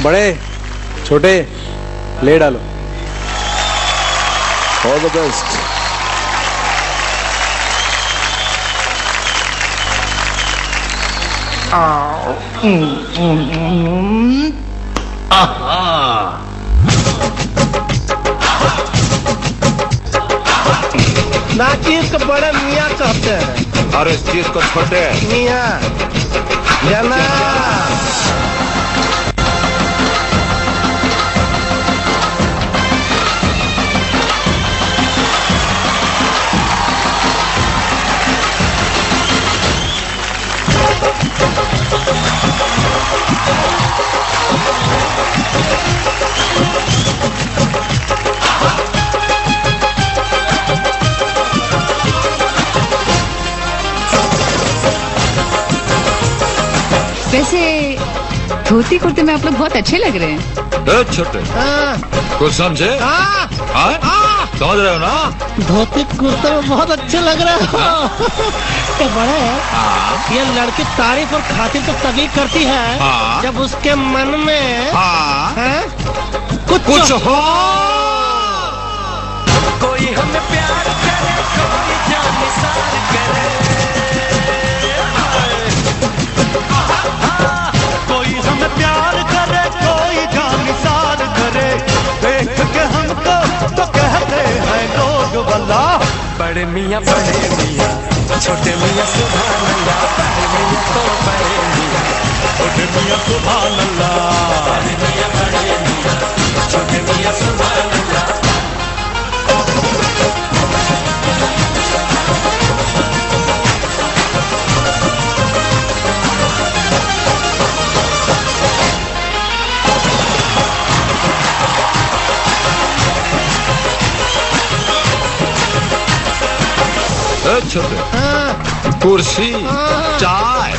बड़े छोटे ले डालो। All the best. ना चीज को बड़े मियाँ कहते हैं और इस चीज को छोटे मियाँ जना। वैसे धोती कुर्ते में आप लोग बहुत अच्छे लग रहे हैं। छोटे कुछ समझे? समझ रहे हो ना? धोती कुर्ते में बहुत अच्छे लग रहे हो। ये बड़े ये लड़की तारीफ और खातिर तो तभी करती है जब उसके मन में कुछ हो। कोई हमें प्यार करे, कोई जानिसार करे, कोई हमें प्यार करे, कोई जानिसार करे। देख के हमको तो कहते हैं लोग भला बड़े मियाँ छोटे मियाँ सुभान अल्लाह। बड़े मियाँ तो बड़े मियाँ, छोटे मियाँ सुभान अल्लाह। बड़े मियाँ छोटे मियाँ सुभान अल्लाह। छोटे कुर्सी चाय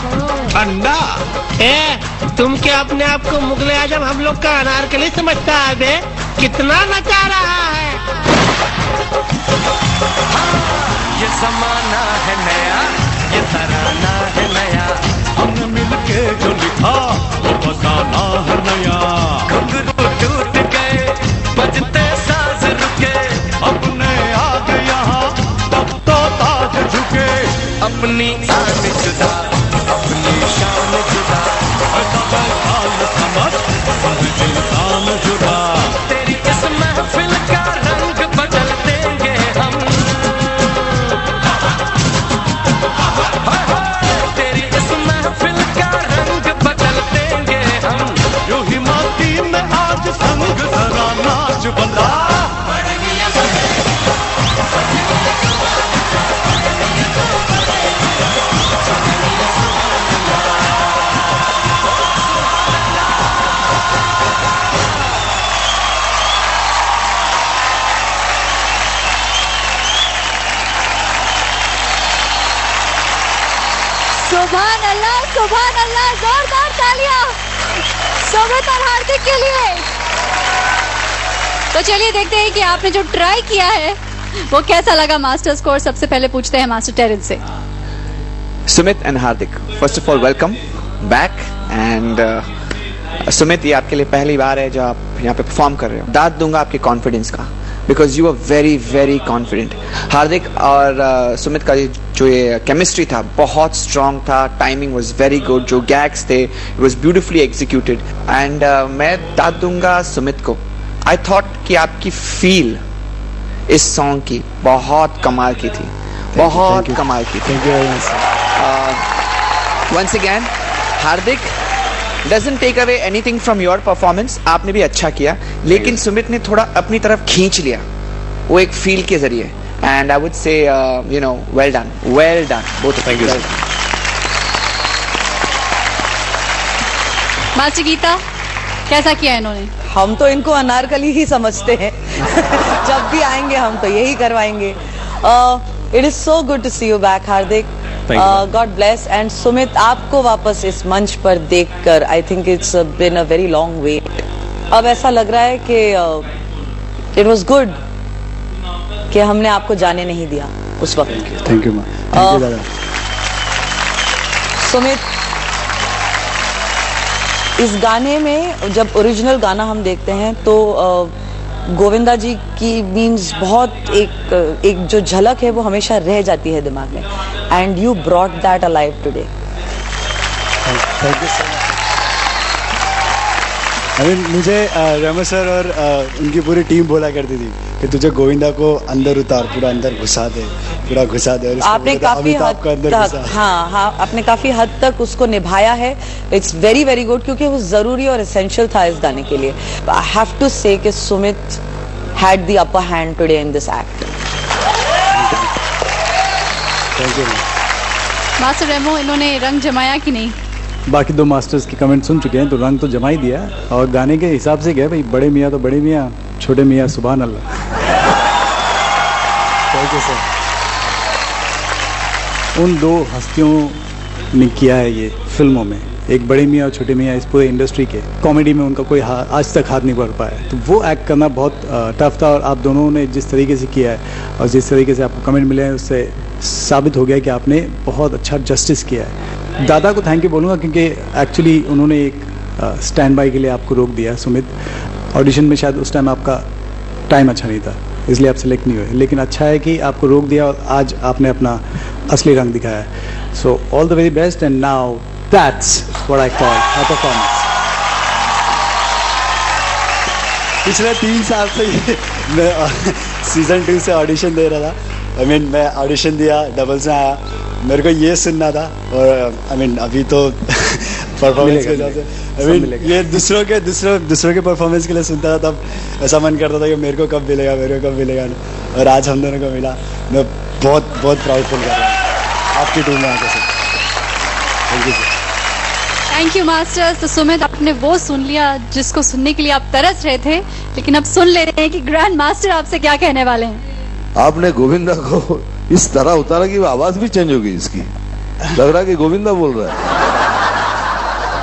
ठंडा। तुम क्या अपने आप को मुगले आजम हम लोग का अनारकली समझता है बे? कितना नचा रहा है। ये जमाना है नया, ये तराना है नया, हमने मिलके जो लिखा वो बताना है नया। घुंघरू टूट गए, बजते साज रुके, अपने आगे यहाँ तब तो ताज झुके। अपनी आन जुदा, अपनी शान जुदा, इंसान जुदा। तेरी इस महफिल का रंग बदल देंगे हम। तेरी इस महफिल का रंग बदल देंगे हम। यूं ही माटी में आज संग जरा नाच बंदा। सुभान अल्लाह, जोरदार तालियां सुमित और हार्दिक के लिए। तो चलिए देखते हैं कि आपने जो ट्राई किया है वो कैसा लगा मास्टर्स कोर्स। सबसे पहले पूछते हैं मास्टर टेरेंस से। Sumit and Hardik, first of all welcome back. And Sumit, ये आपके लिए पहली बार है जो आप यहाँ पे परफॉर्म कर रहे हो। दाद दूंगा आपके कॉन्फिडेंस का, because you are very very confident. Hardik और सुमित का जो ये केमिस्ट्री था बहुत स्ट्रॉन्ग था, टाइमिंग वॉज वेरी गुड, जो गैग्स थे it was beautifully executed. And मैं दाद दूंगा सुमित को। आई थॉट कि आपकी फील इस सॉन्ग की बहुत कमाल की थी, बहुत कमाल की थी। Once again Hardik doesn't take away anything from your performance, आपने भी अच्छा किया, लेकिन सुमित ने थोड़ा अपनी तरफ खींच लिया वो एक फील के जरिए। and I would say you know well done both of you. Master Geeta, कैसा किया इन्होंने? हम तो इनको अनारकली ही समझते हैं। जब भी आएंगे हम तो यही करवाएंगे। It is so good to see you back Hardik. God bless. And Sumit, आपको वापस इस मंच पर देखकर I think it's been a very long way. अब ऐसा लग रहा है कि इट वाज गुड कि हमने आपको जाने नहीं दिया उस वक्त। थैंक यू सुमित, इस गाने में जब ओरिजिनल गाना हम देखते हैं तो गोविंदा जी की मीन्स बहुत एक जो झलक है वो हमेशा रह जाती है दिमाग में, and you brought that alive today. Thank you so much. मुझे रेमो सर और उनकी पूरी टीम बोला करती थी कि तुझे गोविंदा को अंदर उतार, पूरा अंदर घुसा दे, पूरा घुसा दे। और आपने काफी हद तक हाँ आपने काफी हद तक उसको निभाया है। इट्स वेरी वेरी गुड, क्योंकि वो जरूरी और एसेंशियल था इस गाने के लिए। आई हैव टू से कि Sumit had the upper hand today in this act. Thank you. Master Remo, इन्होंने रंग जमाया कि नहीं? बाकी दो मास्टर्स की कमेंट सुन चुके हैं, तो रंग तो जमा ही दिया। और गाने के हिसाब से क्या है भाई, बड़े मियाँ तो बड़े मियाँ, छोटे मियाँ सुभान अल्लाह। Thank you sir. उन दो हस्तियों ने किया है ये फिल्मों में, एक बड़े मियाँ और छोटे मियाँ, इस पूरे इंडस्ट्री के कॉमेडी में उनका कोई आज तक हाथ नहीं बढ़ पाया। तो वो एक्ट करना बहुत टफ था, और आप दोनों ने जिस तरीके से किया है और जिस तरीके से आपको कमेंट मिले हैं, उससे साबित हो गया कि आपने बहुत अच्छा जस्टिस किया है। दादा को थैंक यू बोलूँगा, क्योंकि एक्चुअली उन्होंने एक स्टैंड बाई के लिए आपको रोक दिया। सुमित, ऑडिशन में शायद उस टाइम आपका टाइम अच्छा नहीं था, इसलिए आप सेलेक्ट नहीं हुए, लेकिन अच्छा है कि आपको रोक दिया और आज आपने अपना असली रंग दिखाया है। So all the very best, and now that's what I call a performance. पिछले 3 साल से मैं सीजन 2 से ऑडिशन दे रहा था। मैं ऑडिशन दिया, डबल्स में आया, मेरे को ये सुनना था, और अभी तो परफॉर्मेंस के हिसाब से ये दूसरों के परफॉर्मेंस के लिए सुनता था, तब ऐसा मन करता था कि मेरे को कब मिलेगा और आज हम दोनों को मिला। मैं बहुत बहुत प्राउड फील कर रहा हूँ आपकी टीम में आकर से। Thank you sir. Thank you masters. तो सुमित, आपने वो सुन लिया जिसको सुनने के लिए आप तरस रहे थे, लेकिन अब सुन ले रहे हैं कि ग्रैंड मास्टर आपसे क्या कहने वाले हैं। आपने गोविंदा को इस तरह उतारा कि आवाज भी चेंज हो गई इसकी, लग रहा है कि गोविंदा बोल रहा है।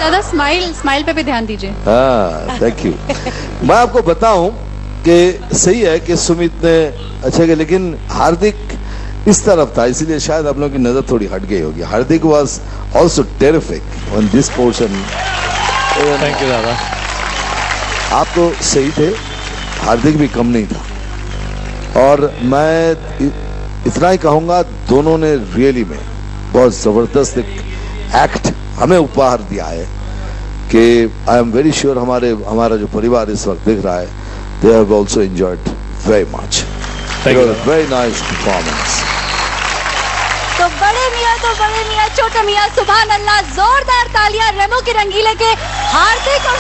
दादा स्माइल पे भी ध्यान दीजिए। हाँ, थैंक यू। मैं आपको बताऊं कि सही है कि सुमित ने अच्छा किया, लेकिन हार्दिक इस तरफ था, इसीलिए शायद आप लोगों की नजर थोड़ी हट गई होगी। Hardik was also terrific on this portion. Thank you दादा। आप तो सही थे, हार्दिक भी कम नहीं था। और मैं इतना ही कहूंगा, दोनों ने रियली में बहुत जबरदस्त एक एक्ट हमें उपहार दिया है कि आई एम वेरी श्योर हमारा जो परिवार इस वक्त देख रहा है, they have also enjoyed very much. Very nice performance. तो बड़े मियाँ छोटे मियाँ सुभान अल्लाह, जोरदार तालियां रेमो की रंगीले के हार्दिक और